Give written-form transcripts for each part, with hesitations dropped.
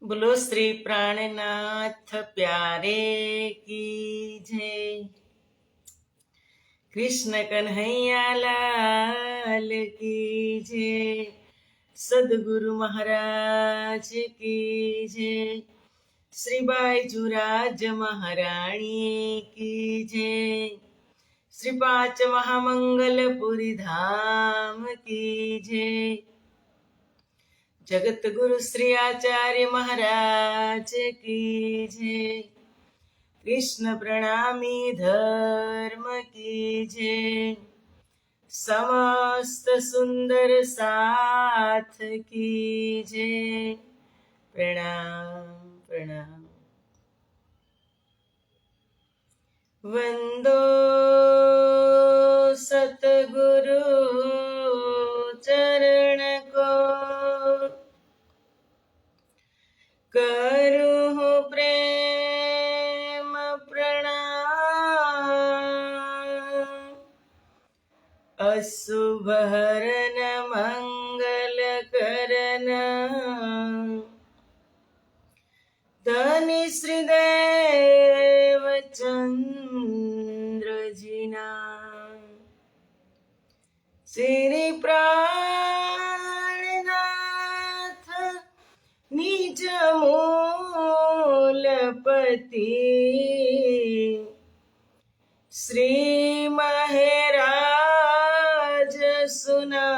बोलो श्री प्राणनाथ प्यारे की जय। कृष्ण कन्हैया लाल की जय। सदगुरु महाराज की जय। श्री बाईजुराज महाराणी की जय। श्री पांच महामंगलपुरी धाम की जय। जगत गुरु श्री आचार्य महाराज की जय। कृष्ण प्रणामी धर्म की जय। समस्त सुंदर साथ की जय। प्रणाम प्रणाम। वंदो सतगुरु चरण को, करूँ प्रेम प्रणाम। अशुभ हरन मंगल करन, धनी श्रीदेव चंद्र जीना। श्री प्राणनाथ निज मूलपति, श्री महराज सुना।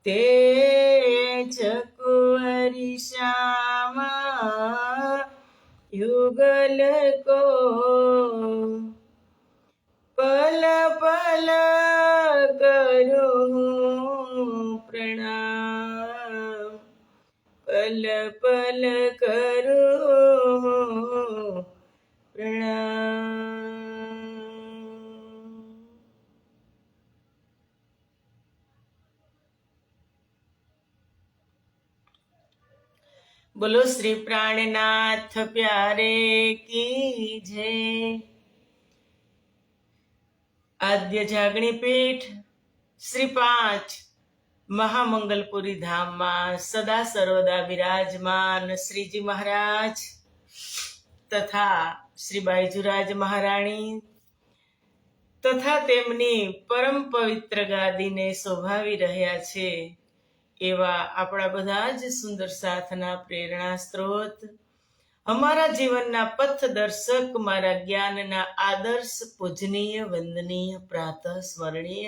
तेज कुंवरी श्यामा युगल को, पल पल करूँ प्रणाम। पल पल करूँ प्रणाम। बोलो श्री प्राणनाथ प्यारे की जय। आद्य जागणी पीठ श्री पांच महामंगलपुरी धाम में सदा सर्वदा विराजमान श्रीजी महाराज तथा श्री बाईजुराज महाराणी तथा तेमनी परम पवित्र गादी ने शोभावी रह्या छे एवा आपणा बधा ज सुंदर साथना प्रेरणा स्त्रोत, हमारा जीवनना पथ दर्शक, मारा ज्ञानना आदर्श पूजनीय वंदनीय प्रातः स्मरणीय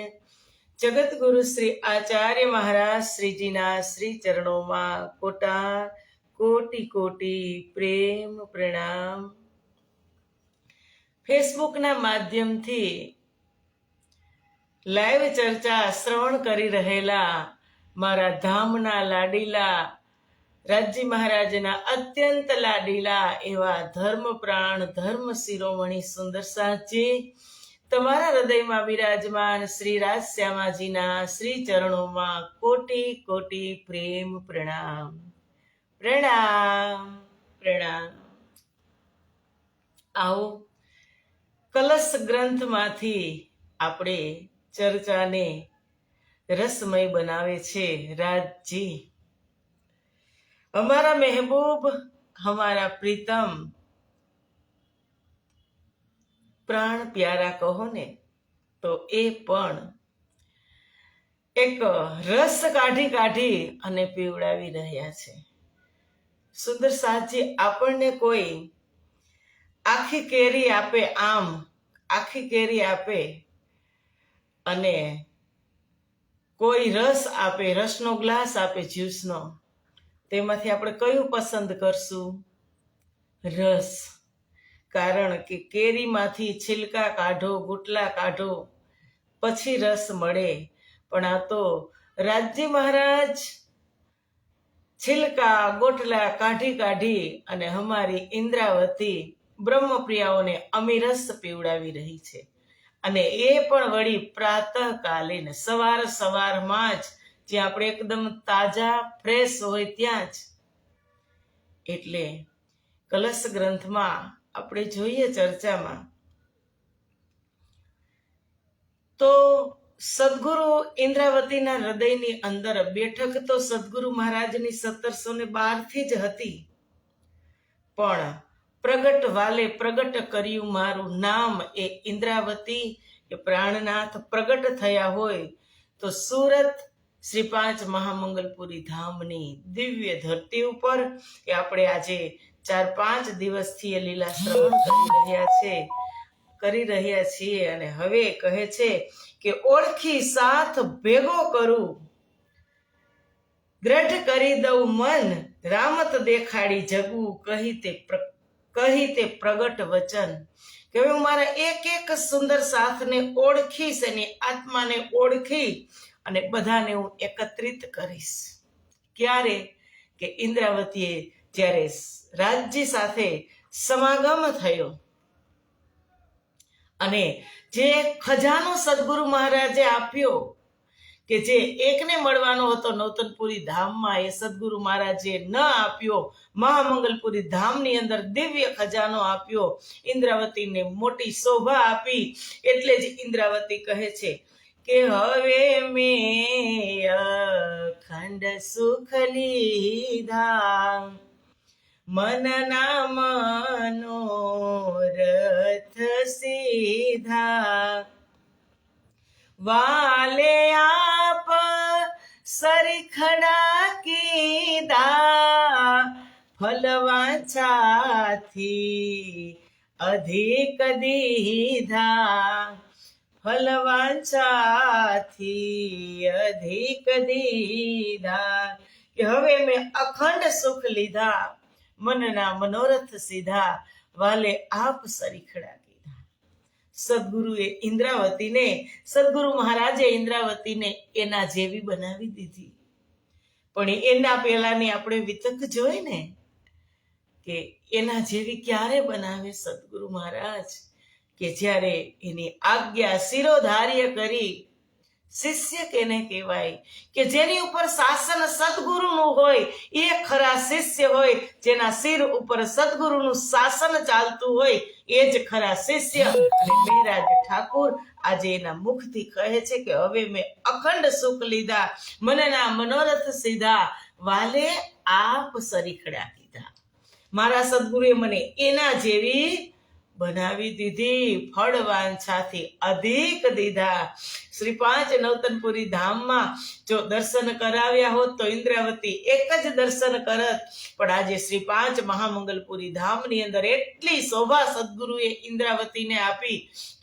जगत गुरु श्री आचार्य महाराज श्रीजीना श्री चरणों में कोटार कोटि कोटि प्रेम प्रणाम। फेसबुक ना माध्यम थी लाइव चर्चा श्रवण करी रहेला मारा धामना लाडीला राजी महाराजना अत्यंत लाडीला एवा धर्म प्राण धर्म शिरोमणि सुंदर साथजी तमारा हृदय में विराजमान श्री राज श्यामाजीना श्री चरणों में कोटि कोटि प्रेम प्रणाम प्रणाम प्रणाम। आओ कलश ग्रंथ माथी आपणे चर्चा ने रसमय बनावे छे राजजी। हमारा महबूब हमारा प्रीतम प्राण प्यारा कहो ने तो ए पण एक रस काढी काढी अने पीवડાવી રહ્યા છે। સુંદર સાથજી આપણને કોઈ આખી કેરી આપે, આમ આખી કેરી આપે અને કોઈ રસ આપે, રસનો ગ્લાસ આપે જ્યુસનો, તેમાંથી આપણે કયું પસંદ કરશું? રસ। કારણ કે કેરીમાંથી છિલકા કાઢો, ગુટલા કાઢો, પછી રસ મળે। પણ આ તો રાજજી મહારાજ છિલકા ગોટલા કાઢી કાઢી અને અમારી ઇન્દ્રાવતી બ્રહ્મપ્રિયાઓને અમીરસ પીવડાવી રહી છે। અને એ પણ વળી પ્રાતઃકાલીન સવાર સવારમાં જ, જે આપણે એકદમ તાજા ફ્રેશ હોય ત્યાં જ। એટલે કલશ ગ્રંથમાં આપણે જોઈએ ચર્ચામાં તો સદગુરુ ઇન્દ્રાવતીના હૃદયની અંદર બેઠક તો સદગુરુ મહારાજની 1712 થી જ હતી, પણ પ્રગટ વાલે પ્રગટ કર્યું મારું નામ એ ઇન્દ્રાવતી એ પ્રાણનાથ પ્રગટ થયા હોય તો સુરત શ્રી 5 મહામંગલપુરી ધામની દિવ્ય ધરતી ઉપર એ આપણે આજે 4-5 દિવસથી એ લીલા શ્રવણ કરી રહ્યા છીએ. અને હવે કહે છે કે ઓળખી સાથ ભેગો કરું, દ્રઢ કરી દઉં મન, રામત દેખાડી જગવું, કહી તે પ્રગટ વચન. કે હવે હું મારા એક સુંદર સાથને ઓળખીશ, એની આત્માને ઓળખી અને બધાને હું એકત્રિત કરીશ. ક્યારે? કે ઇન્દ્રાવતીએ જ્યારે રાજ્ય સાથે સમાગમ થયો અને જે ખજાનો સદગુરુ મહારાજે આપ્યો કે જે એકને મળવાનો હતો નૌતનપુરી ધામમાં, એ સદગુરુ મહારાજે ન આપ્યો. મહામંગલપુરી ધામની અંદર દિવ્ય ખજાનો આપ્યો, ઇન્દ્રાવતીને મોટી શોભા આપી. એટલે જ ઇન્દ્રાવતી કહે છે કે હવે મેં અખંડ સુખ લીધા, મનના મનોરથ સીધા, વાલે આપ સરીખડા કીધા, ફલવાંછાથી અધિક દીધા, ફલવાંછાથી અધિક દીધા. કે હવે મેં અખંડ સુખ લીધા, મનના મનોરથ સીધા, વાલે આપ સરીખડા કીધા. સદગુરુએ ઇન્દ્રાવતીને, સદગુરુ મહારાજે ઇન્દ્રાવતીને એના જેવી બનાવી દીધી. પણ એના પહેલાની આપણે વિતક જોઈ ને કે એના જેવી ક્યારે બનાવે સદગુરુ મહારાજ? કે જ્યારે એની આજ્ઞા શિરોધાર્ય કરી. શિષ્ય કેને કહેવાય? કે જેની ઉપર શાસન સદગુરુનું હોય એ ખરા શિષ્ય હોય. જેના શિર ઉપર સદગુરુનું શાસન ચાલતું હોય એ જ ખરા શિષ્ય. અને મહેરાજ ઠાકુર આજે એના મુખથી કહે છે કે હવે મેં અખંડ સુખ લીધા, મનના મનોરથ સીધા, વાલે આપ સરીખડા કીધા. મારા સદગુરુએ મને એના જેવી બનાવી દીધી, ફળવાંછાથી અધિક દીધા. શ્રી 5 નૌતનપુરી ધામમાં જો દર્શન કરાવ્યા હોત તો ઇન્દ્રાવતી એક જ દર્શન કરત, પણ આજે શ્રી 5 મહામંગલપુરી ધામની અંદર એટલી શોભા સદગુરુએ ઇન્દ્રાવતીને આપી,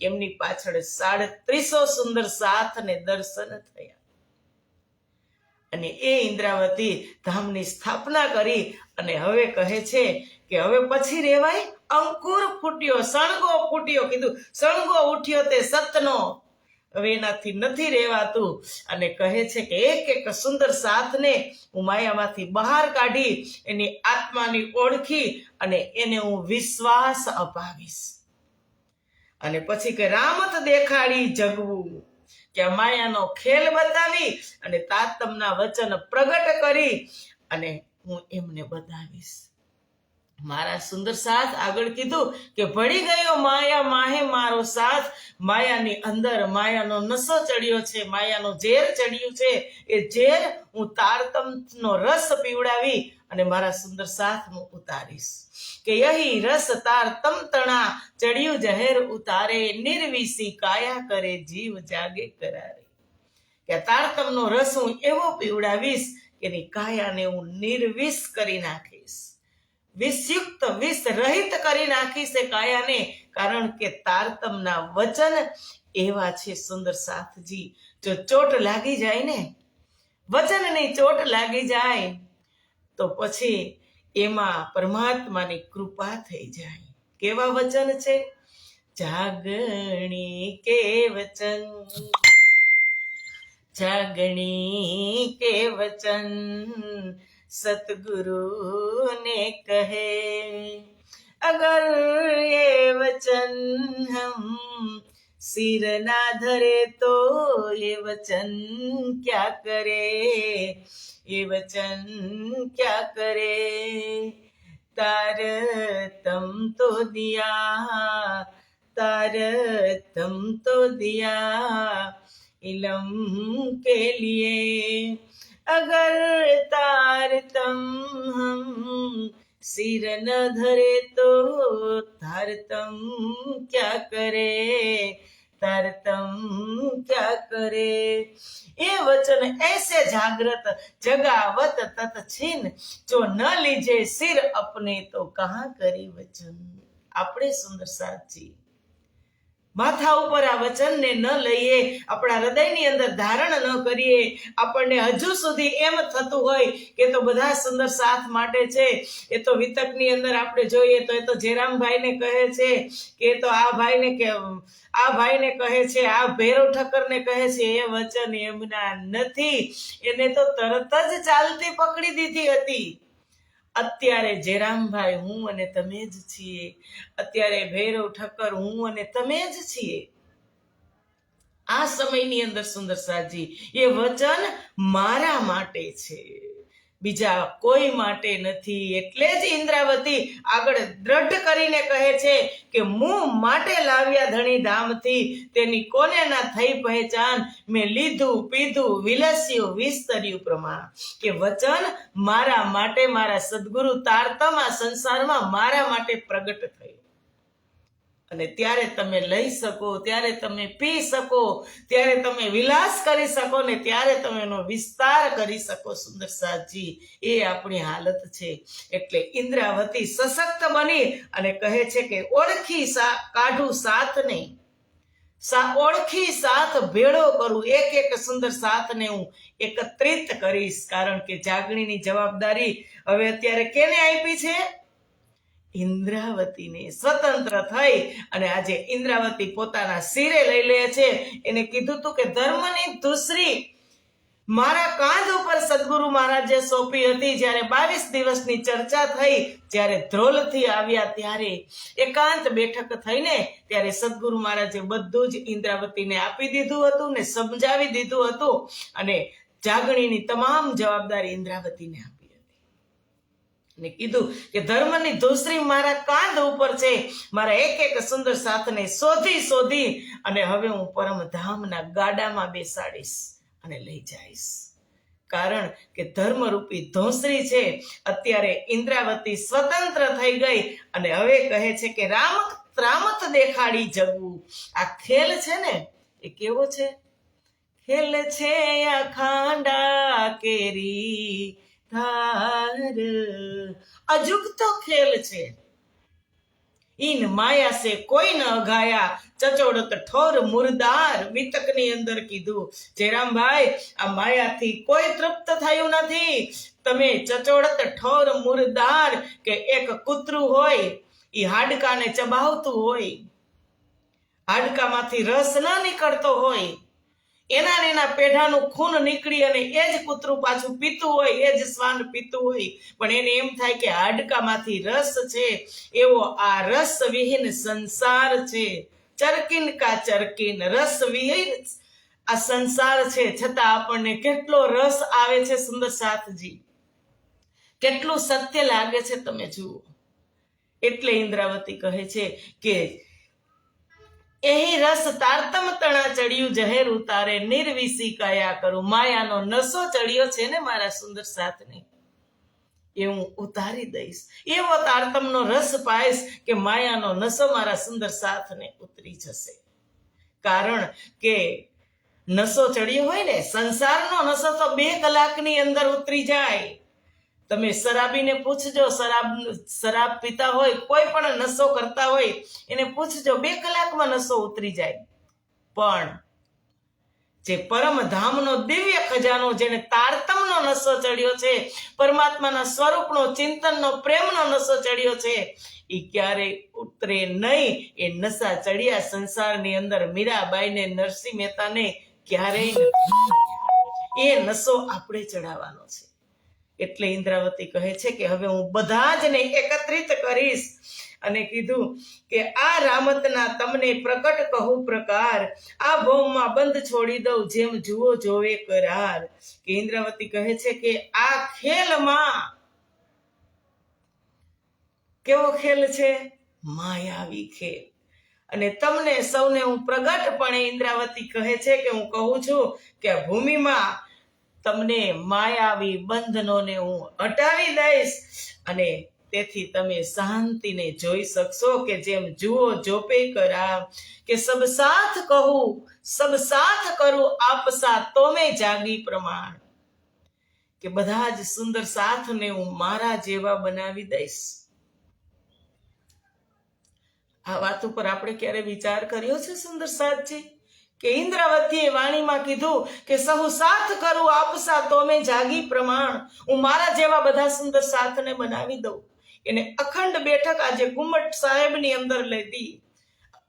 એમની પાછળ 350 સુંદર સાથને દર્શન થયા. અને એ ઇન્દ્રાવતી ધામની સ્થાપના કરી અને હવે કહે છે કે હવે પછી રેવાય? અંકુર ફૂટ્યો, સણગો ફૂટ્યો. કીધું સણગો ઉઠ્યો તે સતનો, હવે એનાથી નથી રહેવાતું. અને કહે છે કે એક સુંદર સાથને હું માયામાંથી બહાર કાઢી, એની આત્માની ઓળખી અને એને હું વિશ્વાસ અપાવીશ. અને પછી કે રામત દેખાડી જગવું, કે માયાનો ખેલ બતાવી અને તાતમના વચન પ્રગટ કરી અને હું એમને બતાવીશ. મારા સુંદર સાથ આગળ કીધું કે ભળી ગયો માયા માહે મારો સાથ. માયાની અંદર માયાનો નશો ચડ્યો છે, માયાનો ઝેર ચડ્યું છે. એ ઝેર હું તારતમનો રસ પીવડાવી અને મારા સુંદર સાથ હું ઉતારીશ. કે યહી રસ તારતમ તણા, ચડ્યું જહેર ઉતારે, નિર્વિસી કાયા કરે જીવ જાગે કરારે. કે તારતમનો રસ હું એવો પીવડાવીશ કે એની કાયાને હું નિર્વિષ કરી નાખીશ, વિષયુક્ત વિષ રહિત કરી નાખીશ એ કાયાને. કારણ કે તારતમના વચન એવા છે સુંદર સાથજી. જો ચોટ લાગી જાય ને, વચનની ચોટ લાગી જાય તો પછી એમાં પરમાત્માની કૃપા થઈ જાય. કેવા વચન છે? જાગણી કે વચન, જાગણી કે વચન, સતગુરુ ने कहे, अगर ये वचन हम सिर ना धरे तो ये वचन क्या करे, ये वचन क्या करे. तार तम तो दिया, तार तम तो दिया, इलम के लिए अगर तारतम हम सिर न धरे तो तारतम क्या करे, तारतम क्या करे। ये वचन ऐसे जागृत जगावत तत छीन, जो न लीजे सिर अपने तो कहाँ करे वचन। આપણે સુંદર સાચી માથા ઉપર આ વચનને ન લઈએ, આપણા હૃદયની અંદર ધારણ ન કરીએ, આપણને હજુ સુધી એમ થતું હોય કે તો બધા સુંદર સાથ માટે છે, એ તો વિતકની અંદર આપણે જોઈએ તો એ તો જેરામભાઈને કહે છે કે તો આ ભાઈને કે આ ભાઈને કહે છે, આ ભૈરવ ઠક્કરને કહે છે, એ વચન એમના નથી, એને તો તરત જ ચાલતી પકડી દીધી હતી। અત્યારે જેરામભાઈ હું અને તમે જ છીએ, અત્યારે ભૈરવ ઠક્કર હું અને તમે જ છીએ। આ સમયની અંદર સુંદર સાજી એ વચન મારા માટે છે, બીજા કોઈ માટે નથી। એટલે જ ઇન્દ્રાવતી આગળ દ્રઢ કરીને કહે છે કે મું માટે લાવ્યા ધણી ધામથી, તેની કોને ના થઈ પહેચાન, મેં લીધું પીધું વિલસ્યું વિસ્તર્યું પ્રમાણ। કે વચન મારા માટે, મારા સદગુરુ તારતમ આ સંસારમાં મારા માટે પ્રગટ થયું, અને ત્યારે તમે લઈ શકો, ત્યારે તમે પી શકો, ત્યારે તમે વિલાસ કરી શકો ને ત્યારે તમે એનો વિસ્તાર કરી શકો। સુંદર સાજી એ આપણી હાલત છે। એટલે ઇન્દ્રાવતી સશક્ત બની અને કહે છે કે ઓળખી કાઢું સાથ નહીં, ઓળખી સાથ ભેળો કરું, એક એક સુંદર સાથને હું એકત્રિત કરીશ। કારણ કે જાગણીની જવાબદારી હવે અત્યારે કેને આપી છે? ઇન્દ્રાવતીને। સ્વતંત્ર થઈ અને આજે ઇન્દ્રાવતી પોતાના શિરે લઈ લે છે। એને કીધું હતું કે ધર્મની ધૂસરી મારા કાંધ ઉપર સદગુરુ મહારાજે સોંપી હતી। જ્યારે 22 દિવસની ચર્ચા થઈ, જ્યારે ધ્રોલથી આવ્યા ત્યારે એકાંત બેઠક થઈને ત્યારે સદગુરુ મહારાજે બધું જ ઇન્દ્રાવતીને આપી દીધું હતું ને સમજાવી દીધું હતું, અને જાગણીની તમામ જવાબદારી ઇન્દ્રાવતીને આપી ને કીધું કે ધર્મની ધૂસરી મારા કાંધ ઉપર છે, મારા એક એક સુંદર સાથને શોધી શોધી અને હવે હું પરમધામના ગાડામાં બેસાડીશ અને લઈ જઈશ। કારણ કે ધર્મરૂપી ધોસરી છે। અત્યારે ઇન્દ્રાવતી સ્વતંત્ર થઈ ગઈ અને હવે કહે છે કે રામત દેખાડી જગવું। આ ખેલ છે ને એ કેવો છે? ખેલ છે આ ખાંડા કેરી धार, अजुगतो खेल छे। इन माया से कोई न अघाया, चचोड़त ठोर मुरदार। वितकनी अंदर कीधुं जयरामभाई आ मायाथी कोई तृप्त थयुं नथी। तमे चचोड़त ठोर मुरदार के एक कूतरू होय ई हाडकाने चबावतुं होय, हाडकामांथी रस न निकळतो होय, एना पेढाનું ખૂન નીકળી અને એ જ કૂતરું પાછું પીતું હોય, એ જ શ્વાન પીતું હોય, પણ એને એમ થાય કે હાડકામાંથી રસ છે। એવો આ રસ વિહીન સંસાર છે। ચરકીન કા ચરકીન, રસ વિહીન આ સંસાર છે, છતાં આપણને કેટલો રસ આવે છે। સુંદર સાથજી કેટલું સત્ય લાગે છે તમે જુઓ। એટલે ઇન્દ્રાવતી કહે છે કે એહી રસ તારતમ તણા ચડ્યું જહેર ઉતારે, નિર્વિસી કયા કરું। માયાનો નશો ચડ્યો છે ને મારા સુંદર સાથને, એ હું ઉતારી દઈશ। એવો તારતમનો રસ પાઈશ કે માયાનો નશો મારા સુંદર સાથને ઉતરી જશે। કારણ કે નશો ચડ્યો હોય ને, સંસારનો નશો તો 2 કલાકની અંદર ઉતરી જાય। તમે શરાબીને પૂછજો, શરાબ પીતા હોય, કોઈ પણ નશો કરતા હોય એને પૂછજો, 2 કલાકમાં નશો ઉતરી જાય। પણ જે પરમધામનો દિવ્ય ખજાનો, જેને તારતમનો નશો ચડ્યો છે, પરમાત્માના સ્વરૂપનો ચિંતનનો પ્રેમનો નશો ચડ્યો છે, એ ક્યારેય ઉતરે નહીં। એ નશા ચડ્યા સંસારની અંદર મીરાબાઈને, નરસિંહ મહેતાને ક્યારેય નથી। એ નશો આપણે ચડાવવાનો છે। એટલે ઇન્દ્રાવતી કહે છે કે હવે હું બધા જને એકત્રિત કરીશ અને કીધું કે આ રામતના તમને પ્રકટ કહું પ્રકાર, આ ભૌમમાં બંધ છોડી દઉં જેમ જુઓ જોવે કરાર। કે ઇન્દ્રાવતી કહે છે કે આ ખેલમાં કેવો ખેલ છે? માયાવી ખેલ। અને તમને સૌને હું પ્રગટપણે ઇન્દ્રાવતી કહે છે કે હું કહું છું કે આ ભૂમિમાં તમને માયાવી બંધનોને હું હટાવી દઈશ અને તેથી તમે શાંતિને જોઈ શકશો કે જેમ જુઓ જોપે કરા કે સબ સાથ કહું સબ સાથ કરું આપ સા તો મેં જાગી પ્રમાણ કે બધા જ સુંદર સાથને હું મારા જેવા બનાવી દઈશ. આ વાત ઉપર આપણે ક્યારે વિચાર કર્યો છે સુંદર સાથજી કે ઇન્દ્રાવતીએ વાણીમાં કીધું કે સહુ સાથ કરું આપસા તો મેં જાગી પ્રમાણ, હું મારા જેવા બધા સુંદર સાથને બનાવી દઉં. એને અખંડ બેઠક આજે ઘુમ્મટ સાહેબની અંદર લીધી.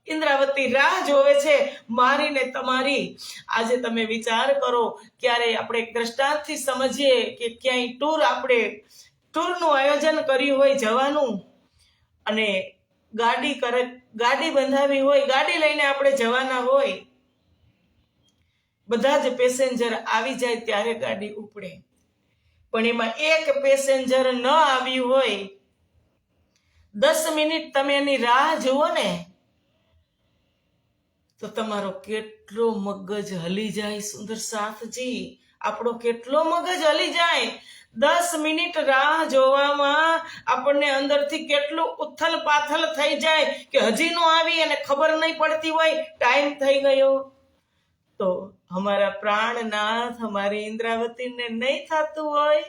ઇન્દ્રાવતી રાહ જોવે છે મારી ને તમારી. આજે તમે વિચાર કરો, ક્યારે આપણે એક દ્રષ્ટાંતથી સમજીએ કે ક્યાંય ટૂરનું આયોજન કર્યું હોય જવાનું અને ગાડી બંધાવી હોય, ગાડી લઈને આપણે જવાના હોય, બધા જ પેસેન્જર આવી જાય ત્યારે ગાડી ઉપડે, પણ એમાં એક પેસેન્જર ન આવ્યું હોય, 10 મિનિટ તમે એની રાહ જુઓ ને તો તમારો કેટલો મગજ હલી જાય સુંદર સાથજી, આપણો કેટલો મગજ હલી જાય. 10 મિનિટ રાહ જોવામાં આપણને અંદરથી કેટલું ઉથલ પાથલ થઈ જાય કે હજી નો આવી અને ખબર નહીં પડતી હોય ટાઈમ થઈ ગયો. તો હમારા પ્રાણનાથ હમારી ઇન્દ્રાવતીને નહીં થતું હોય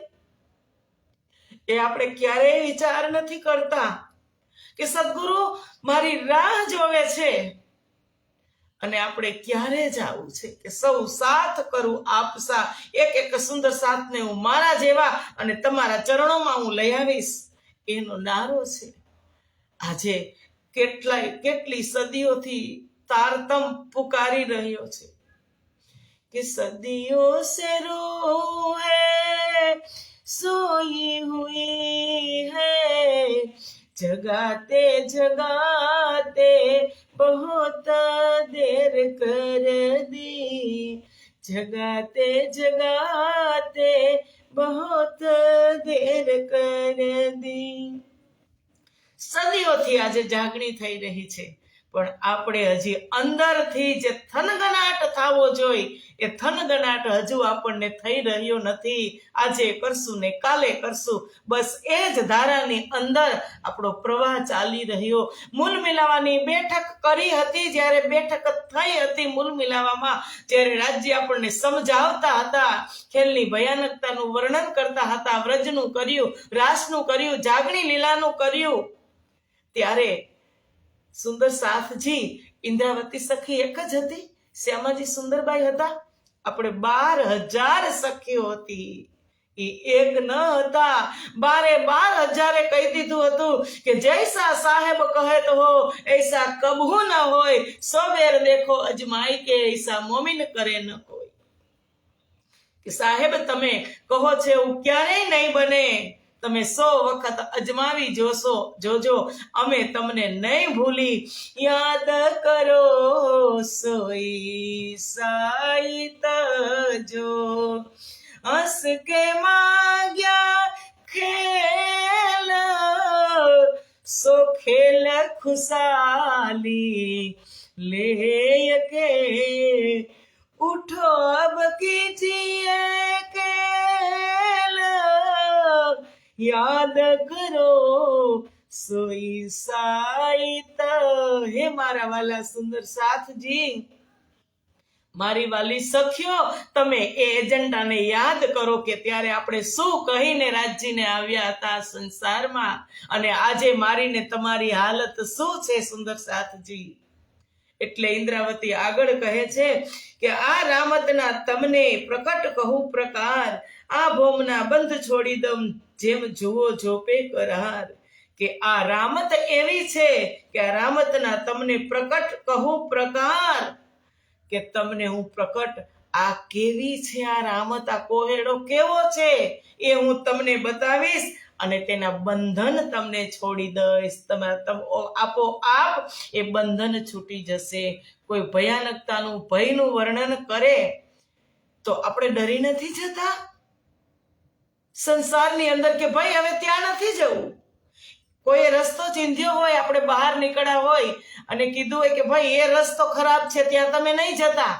એ આપણે ક્યારેય વિચાર નથી કરતા કે સદગુરુ મારી રાહ જોવે છે અને આપણે ક્યારે જવું છે કે સૌ સાથ કરું આપસા, એક સુંદર સાથને હું મારા જેવા અને તમારા ચરણોમાં હું લઈ આવીશ, એનો નારો છે. આજે કેટલી સદીઓથી તારતમ પુકારી રહ્યો છે कि सदियों से रूह है सोई हुई है, जगाते जगाते बहुत देर कर दी, जगाते जगाते बहुत देर कर दी. સદીઓથી આજે જાગણી થઈ રહી છે, પણ આપણે હજી અંદરથી જે થનગનાટ થવો જોઈએ એ થનગનાટ હજુ આપણને થઈ રહ્યો નથી. આજે કરશું ને કાલે કરશું, બસ એ જ ધારાની અંદર આપણો પ્રવાહ ચાલી રહ્યો. મૂલ મિલાવાની બેઠક કરી હતી, જ્યારે બેઠક થઈ હતી મૂલ મિલાવામાં, જ્યારે રાજ્ય આપણને સમજાવતા હતા, ખેલની ભયાનકતાનું વર્ણન કરતા હતા, વ્રજનું કર્યું, રાસનું કર્યું, જાગણી લીલાનું કર્યું, ત્યારે સુંદર સાથજી ઇન્દ્રાવતી સખી એક જ હતી, શ્યામાજી સુંદરબાઈ હતા, આપણે 12,000 સખીઓ હતી, એ એક ન હતા. 12,000 કહી દીધું હતું કે જૈસા સાહેબ કહે તો હો ऐसा कबहू न હોય, સવેર દેખો અજમાઈ કે ऐसा મોમિન કરે ન કોઈ. કે સાહેબ તમે કહો છો એવું ક્યારેય નહીં બને, તમે 100 વખત અજમાવી જોજો, અમે તમને નહીં ભૂલી. યાદ કરો સોઈ સાઈત જો હસ કે માગ્યા ખેલ, સો ખેલ ખુશાલી લે કે ઉઠો અબ કીજીએ ખેલ, યાદ કરો સોઈ સાઈત. હે મારા વાલા સુંદર સાથજી, મારી વાલી સખીઓ, તમે એ એજન્ડાને યાદ કરો કે ત્યારે આપણે શું કહીને રાજજીને આવ્યા હતા સંસારમાં, અને આજે મારીને તમારી હાલત શું છે સુંદર સાથજી. એટલે ઇન્દ્રાવતી આગળ કહે છે કે આ રામતના તમને પ્રકટ કહું પ્રકાર, આ ભોમના બંધ છોડી દઉં જેમ જુઓ જોપે કરાર. કે આ રામત એવી છે કે આ રામતના તમને પ્રકટ કહું પ્રકાર, કે તમને હું પ્રકટ આ કેવી છે આ રામત, આ કોહેડો કેવો છે એ હું તમને બતાવીશ અને તેના બંધન તમને છોડી દઈશ. આપોઆપ એ બંધન છૂટી જશે. કોઈ ભયાનકતાનું ભયનું વર્ણન કરે તો આપણે ડરી નથી જતા સંસારની અંદર કે ભાઈ હવે ત્યાં નથી જવું, કોઈ રસ્તો ચીંધ્યો હોય, આપણે બહાર નીકળ્યા હોય અને કીધું હોય કે ભાઈ એ રસ્તો ખરાબ છે, ત્યાં તમે નહીં જતા,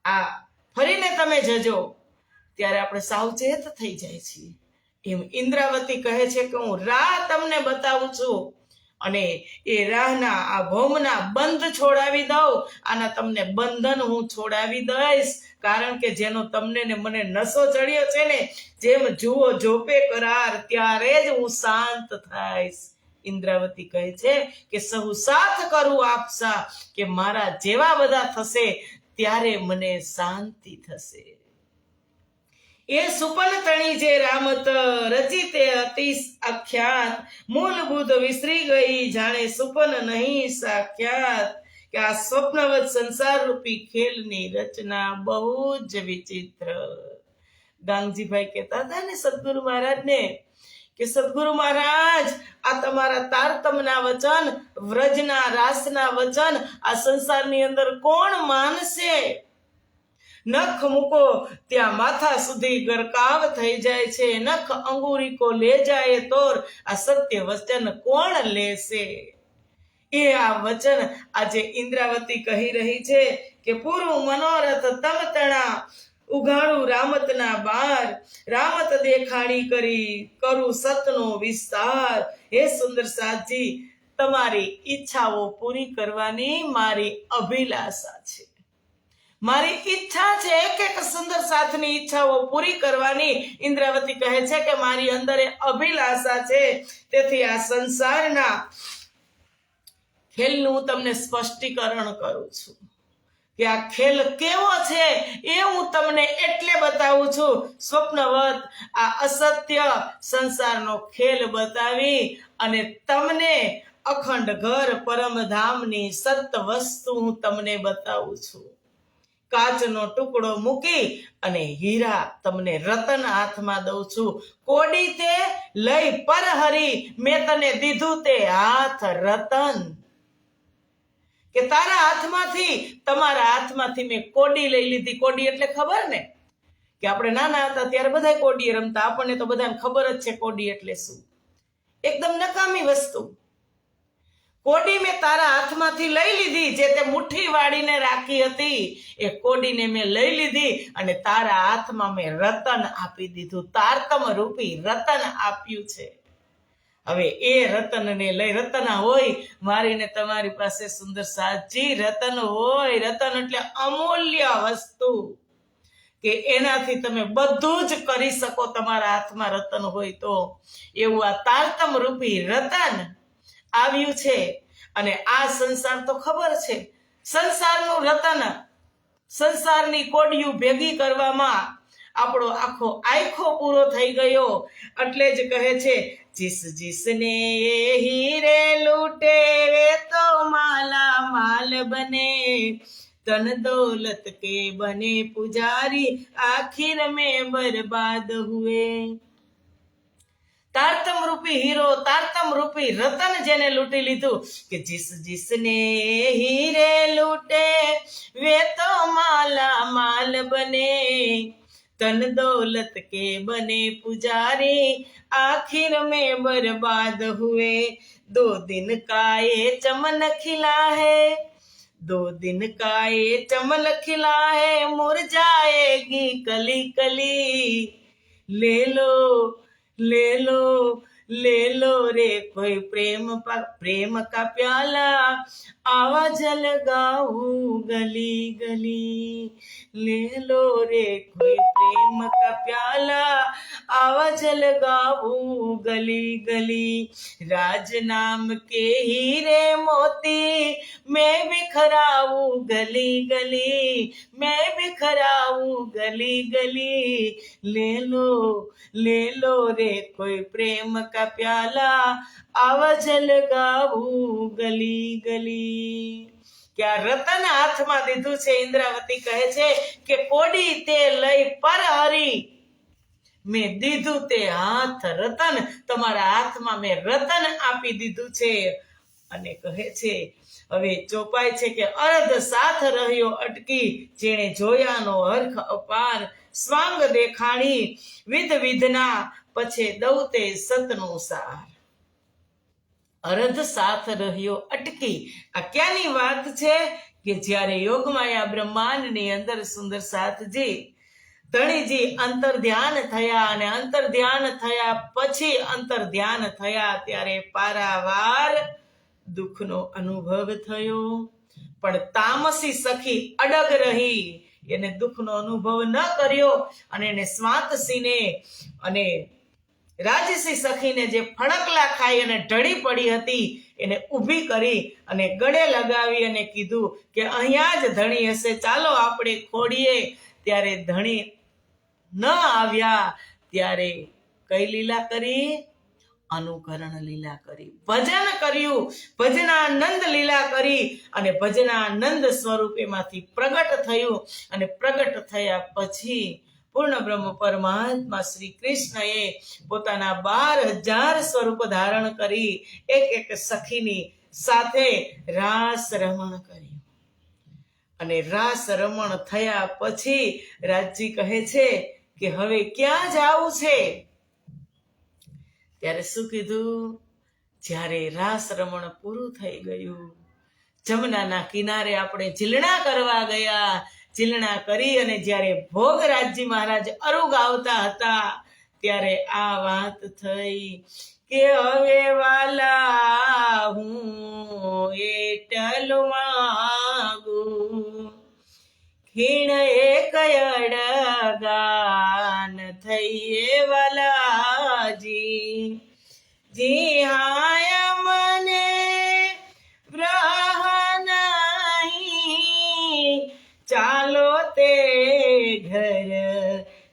આ ફરીને તમે જજો, ત્યારે આપણે સાવચેત થઈ જાય છીએ. એમ ઇન્દ્રાવતી કહે છે કે હું રાહ તમને બતાવું છું અને એ રાહના આ ભૌમના બંધ છોડાવી દઉં, આના તમને બંધન હું છોડાવી દઈશ, કારણ કે જેનો તમને ને મને નશો ચડ્યો છે ને, જેમ જુઓ જોપે કરાર ત્યારે જ હું શાંત થઈશ. ઇન્દ્રાવતી કહે છે કે સહુ સાથ કરું આપસા, કે મારા જેવા બધા થશે ત્યારે મને શાંતિ થશે. એ સુપલતણી જે રામત રચિતે અતિ આખ્યાત, મૂળભૂત વિસરી ગઈ જાણે સુપન નહીં સાખ્યાત. કે આ સ્વપ્નવત સંસાર રૂપી ખેલની રચના બહુ જ વિચિત્ર. ગાંગજીભાઈ કહેતા હતા ને સદગુરુ મહારાજને કે સદગુરુ મહારાજ, આ તમારા તારતમના વચન, વ્રજના રાસના વચન આ સંસારની અંદર કોણ માનશે? નખ મૂકો ત્યાં માથા સુધી ગરકાવ થઈ જાય છે, નખ અંગુરીકો લે જાય તોર આ સત્ય વચન કોણ લેશે? એ આ વચન આજે ઇન્દ્રાવતી કહી રહી છે કે પૂરું મનોરથ તમ તણા ઉઘાડું રામતના બાર, રામત દેખાણી કરી કરું સતનો વિસ્તાર. હે સુંદર સાજી, તમારી ઈચ્છાઓ પૂરી કરવાની મારી અભિલાષા છે. મારી ઈચ્છા છે એક એક સુંદર સાથની ઈચ્છાઓ પૂરી કરવાની. ઇન્દ્રાવતી કહે છે કે મારી અંદર અભિલાષા છે, તેથી આ સંસારના ખેલનું હું તમને સ્પષ્ટીકરણ કરું છું કે આ ખેલ કેવો છે એ હું તમને એટલે બતાવું છું. સ્વપ્નવત આ અસત્ય સંસારનો ખેલ બતાવી અને તમને અખંડ ઘર પરમધામની સત્ય વસ્તુ હું તમને બતાવું છું. કાચનો ટુકડો મૂકી અને હીરા તમને રતન હાથમાં દઉં છું. કોડી તે લઈ પર હરી, મેં તને દીધું તે હાથ રતન. કે તારા હાથમાંથી, તમારા હાથમાંથી મેં કોડી લઈ લીધી. કોડી એટલે ખબર ને, કે આપણે નાના હતા ત્યારે બધા કોડી રમતા, આપણને તો બધાને ખબર જ છે કોડી એટલે શું. એકદમ નકામી વસ્તુ. કોડી મેં તારા હાથમાંથી લઈ લીધી, જે તે મુઠ્ઠી વાળીને રાખી હતી એ કોડીને મેં લઈ લીધી અને તારા હાથમાં મેં રતન આપી દીધું. તારતમ રૂપી રતન આપ્યું છે. હવે એ રતનને લઈ, રતન હોય મારીને તમારી પાસે સુંદર સાજી રતન હોય, રતન એટલે અમૂલ્ય વસ્તુ, કે એનાથી તમે બધું જ કરી શકો. તમારા હાથમાં રતન હોય તો એવું આ તારતમ રૂપી રતન આવ્યું છે. અને આ સંસાર તો ખબર છે, સંસારનું રતન, સંસારની કોડિયું ભેગી કરવામાં આપણો આખો આયખો પૂરો થઈ ગયો. એટલે જ કહે છે जिस जिसने हीरे लूटे वे तो माला माल बने, तन दौलत के बने पुजारी आखिर में बर्बाद हुए. तारतम रूपी हीरो, तारतम रूपी रतन जेने लूटी લીધું, કે जिस जिसने हीरे लूटे वे तो माला माल बने, तन दौलत के बने पुजारी आखिर में बर्बाद हुए. 2 दिन का ये चमन खिला है, 2 दिन का ये चमन खिला है, मुरझाएगी कली कली. ले लो ले लो ले लो रे कोई प्रेम का प्याला, आवाज लगाऊं गली गली. ले लो रे कोई प्रेम का प्याला, आवाज लगाऊं गली गली. राज नाम के हीरे मोती मैं बिखराऊं गली गली, मैं बिखराऊं गली गली. ले लो रे कोई प्रेम का प्याला, आवाज लगाऊं गली गली. કે આ રતન હાથમાં દીધું છે. ઇન્દ્રાવતી કહે છે કે કોડી તે લઈ પર હરી, મેં દીધું તે હાથ રતન, તમારા હાથમાં મેં રતન આપી દીધું છે. અને કહે છે હવે ચોપાય છે કે અર્ધ સાથ રહ્યો અટકી, જેણે જોયાનો હરખ અપાર, સ્વાંગ દેખાણી વિધ વિધના, પછી દઉં તે સતનો સાર. અરધ સાથ રહ્યો અટકી. આ ક્યાંની વાત છે? કે જ્યારે યોગમાયા બ્રહ્માંડની અંદર સુંદર સાથજી ધણીજી અંતર ધ્યાન થયા, અને અંતર ધ્યાન થયા પછી અંતર ધ્યાન થયા ત્યારે પારાવાર દુઃખનો અનુભવ થયો. પણ તામસી સખી અડગ રહી, એને દુઃખનો અનુભવ ન કર્યો, અને એને સ્વાતસીને અને રાજસી સખીને જે ફડકલા ખાઈ અને ઢળી પડી હતી એને ઊભી કરી અને ગળે લગાવી અને કીધું કે અહીંયા જ ધણી હશે, ચાલો આપણે ખોડીએ. ત્યારે ધણી ન આવ્યા ત્યારે કઈ લીલા કરી? અનુકરણ લીલા કરી, ભજન કર્યું, ભજનાનંદ લીલા કરી, અને ભજનાનંદ સ્વરૂપેમાંથી પ્રગટ થયું. અને પ્રગટ થયા પછી પૂર્ણ બ્રહ્મ પરમાત્મા શ્રી કૃષ્ણએ પોતાના 12,000 સ્વરૂપ ધારણ કરી એક એક સખીની સાથે રાસ રમણ કર્યું. અને રાસ રમણ થયા પછી રાજજી કહે છે કે હવે ક્યાં જાવું છે? ત્યારે શું કીધું? જ્યારે રાસ રમણ પૂરું થઈ ગયું, જમનાના કિનારે આપણે ઝીલણા કરવા ગયા. ઝીલણા કરી અને જ્યારે ભોગરાજજી મહારાજ અરુ ગાવતા હતા ત્યારે આ વાત થઈ કે હવે વાલા હું એટલ માંગું, ખીણ એક અડગાન થઈએ વાલાજી, જી હાય મને ચાલો તે ઘર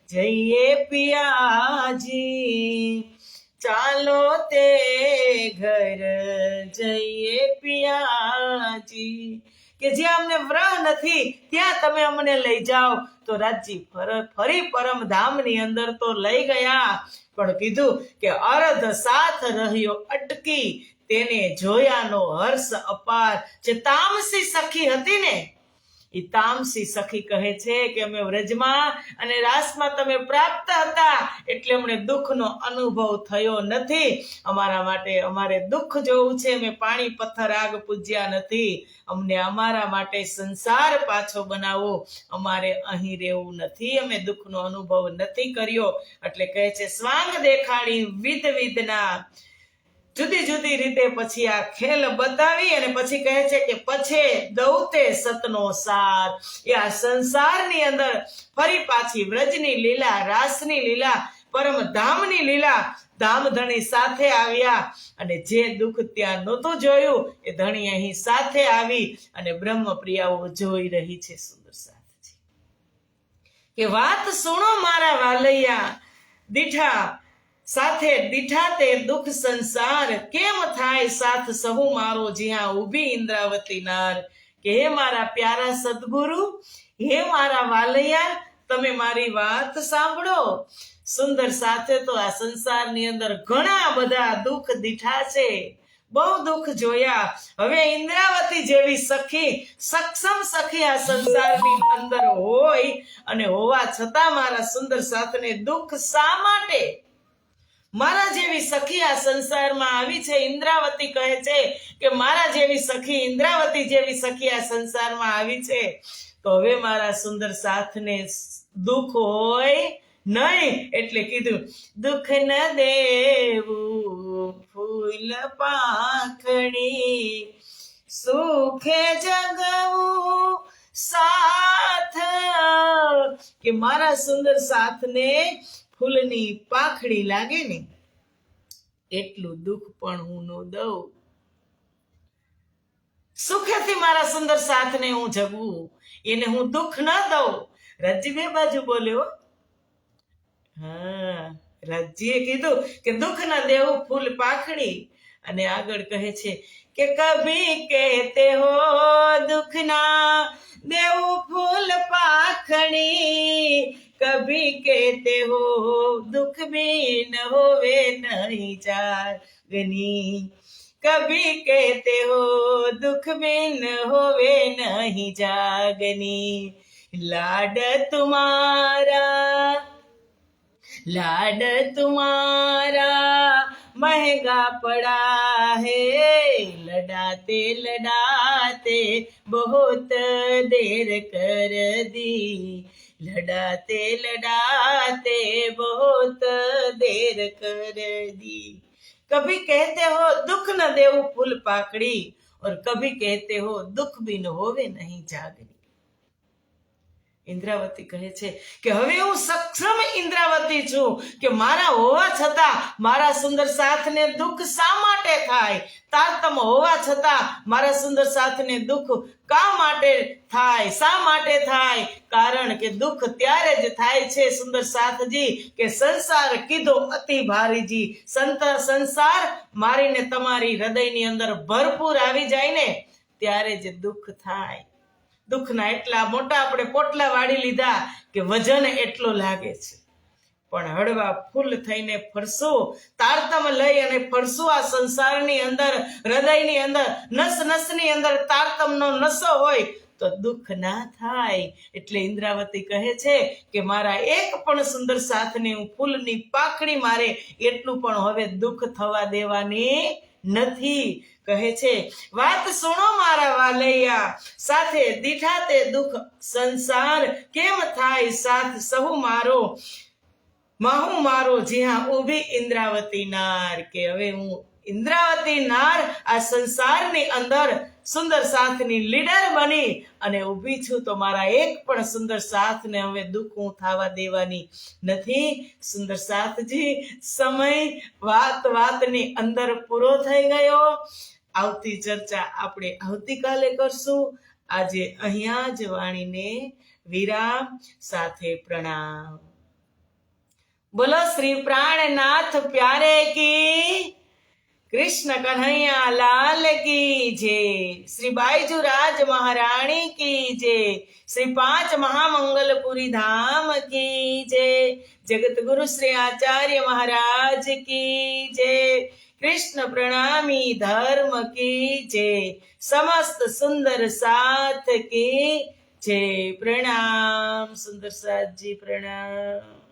જઈએ પિયાજી, ચાલો તે ઘર જઈએ પિયાજી, કે જ્યાં અમને વ્રહ નથી ત્યાં તમે અમને લઈ જાઓ. તો રાજજી ફરી પરમ ધામની અંદર તો લઈ ગયા, પણ કીધું કે અર્ધ સાથ રહ્યો અટકી, તેને જોયાનો હર્ષ અપાર. જે તામસી સખી હતી ને, એ તામસી સખી કહે છે કે અમે વ્રજમાં અને રાસમાં તમે પ્રાપ્ત હતા એટલે અમને દુઃખનો અનુભવ થયો નથી. અમારા માટે અમારે દુઃખ જોવું છે, અમે પાણી પથ્થર આગ પૂજ્યા નથી. અમને અમારા માટે સંસાર પાછો બનાવો, અમારે અહીં રહેવું નથી, અમે દુઃખનો અનુભવ નથી કર્યો. એટલે કહે છે સ્વાંગ દેખાડી વિધ વિધના, જુદી જુદી રીતે પછી આ ખેલ બતાવી અને પછી કહે છે કે પછી દૌતે સતનો સાર. એ આ સંસારની અંદર ફરી પાછી વ્રજની લીલા, રાસની લીલા, પરમ ધામની લીલા, ધામધણી સાથે આવ્યા. અને જે દુઃખ ત્યાં નહોતું જોયું એ ધણી અહીં સાથે આવી અને બ્રહ્મપ્રિયાઓ જોઈ રહી છે. સુંદર સાથજી કે વાત સુણો મારા વાલૈયા, દીઠા સાથે દીઠા તે દુઃખ સંસાર, કેમ થાય સાથ સહુ મારો જ્યાં ઊભી ઇન્દ્રાવતી નાર. કે હે મારા પ્યારા સદગુરુ, હે મારા વાલૈયા, તમે મારી વાત સાંભળો. સુંદર સાથે તો આ સંસારની અંદર ઘણા બધા દુઃખ દીઠા છે, બહુ દુઃખ જોયા. હવે ઇન્દ્રાવતી જેવી સખી, સક્ષમ સખી આ સંસારની અંદર હોય અને હોવા છતાં મારા સુંદર સાથને દુઃખ શા માટે? મારા જેવી સખી આ સંસારમાં આવી છે. ઇન્દ્રાવતી કહે છે કે મારા જેવી સખી, ઇન્દ્રાવતી જેવી સખી આ સંસારમાં આવી છે, તો હવે મારા સુંદર સાથને દુઃખ હોય નહીં. એટલે કીધું દુઃખ ન દેવું ફૂલ પાંખડી, સુખે જગવું સાથ. કે મારા સુંદર સાથને ફૂલની પાંખડી લાગે ને એટલું દુઃખ પણ હું ન દઉં. સુખેથી મારા સુંદર સાથને હું જગવું, એને હું દુઃખ ન દઉં. રાજજી બે બાજુ બોલ્યો. હા, રાજજીએ કીધું કે દુઃખ ન દેવું ફૂલ પાંખડી, અને આગળ કહે છે કે કભી કહેતે હો દુઃખ ના દેવું ફૂલ પાંખડી, કભી કહેતે હો દુઃખ બિન હોવે નહીં જાગની, કભી કહેતે હો દુઃખ બિન હોવે નહીં જાગની. લાડ તુમારા महंगा पड़ा है, लड़ाते लड़ाते बहुत देर कर दी, लड़ाते लड़ाते बहुत देर कर दी। कभी कहते हो दुख न देव फूल पाकड़ी, और कभी कहते हो दुख बिन होवे नहीं जागरी। ઇન્દ્રાવતી કહે છે કે હવે હું સક્ષમ ઇન્દ્રાવતી છું કે મારા હોવા છતાં મારા સુંદર સાથને દુઃખ શા માટે થાય, તારતમ હોવા છતાં મારા સુંદર સાથને દુઃખ કા માટે થાય, શા માટે થાય? કારણ કે દુઃખ ત્યારે જ થાય છે સુંદર સાથજી કે સંસાર કીધો અતિ ભારીજી, સંસાર મારીને તમારી હૃદયની અંદર ભરપૂર આવી જાય ને ત્યારે જ દુઃખ થાય। દુઃખના એટલા મોટા આપણે પોટલા વાળી લીધા કે વજન એટલો લાગે છે, પણ હળવા ફૂલ થઈને ફરશું, તારતમ લઈ અને ફરશું આ સંસારની અંદર, હૃદયની અંદર, નસ નસની અંદર તારતમનો નશો હોય તો દુઃખ ના થાય। એટલે ઇન્દ્રાવતી કહે છે કે મારા એક પણ સુંદર સાથને હું ફૂલની પાકડી મારે એટલું પણ હવે દુઃખ થવા દેવાની નથી। કહે છે વાત સુણો મારા વાલૈયા, સાથે દીઠા તે દુઃખ સંસાર કેમ થાય સાથ સહુ મારો, માહુ મારો જ્યાં ઊભી ઇન્દ્રાવતી નાર। કે હવે હું ઇન્દ્રાવતી નાર આ સંસારની અંદર સુંદર સાથની લીડર બની અને ઊભી છું તો મારા એક પણ સુંદર સાથને હવે દુઃખ હું થવા દેવાની નથી। સુંદર સાથજી, સમય વાતની અંદર પૂરો થઈ ગયો। આવતી ચર્ચા આપણે આવતીકાલે કરશું। આજે અહીંયા જ વાણીને વિરામ, સાથે પ્રણામ। બોલો શ્રી પ્રાણનાથ પ્યારે કી, કૃષ્ણ કન્હૈયા લાલ કી જય, શ્રી બાઈજુ રાજ મહારાણી કી જય, શ્રી પાંચ મહામંગલપુરી ધામ કી જય, જગત ગુરુ શ્રી આચાર્ય મહારાજ કી જય, कृष्ण प्रणामी धर्म की जय, समस्त सुंदर साथ की जय। प्रणाम सुंदर साथ जी, प्रणाम।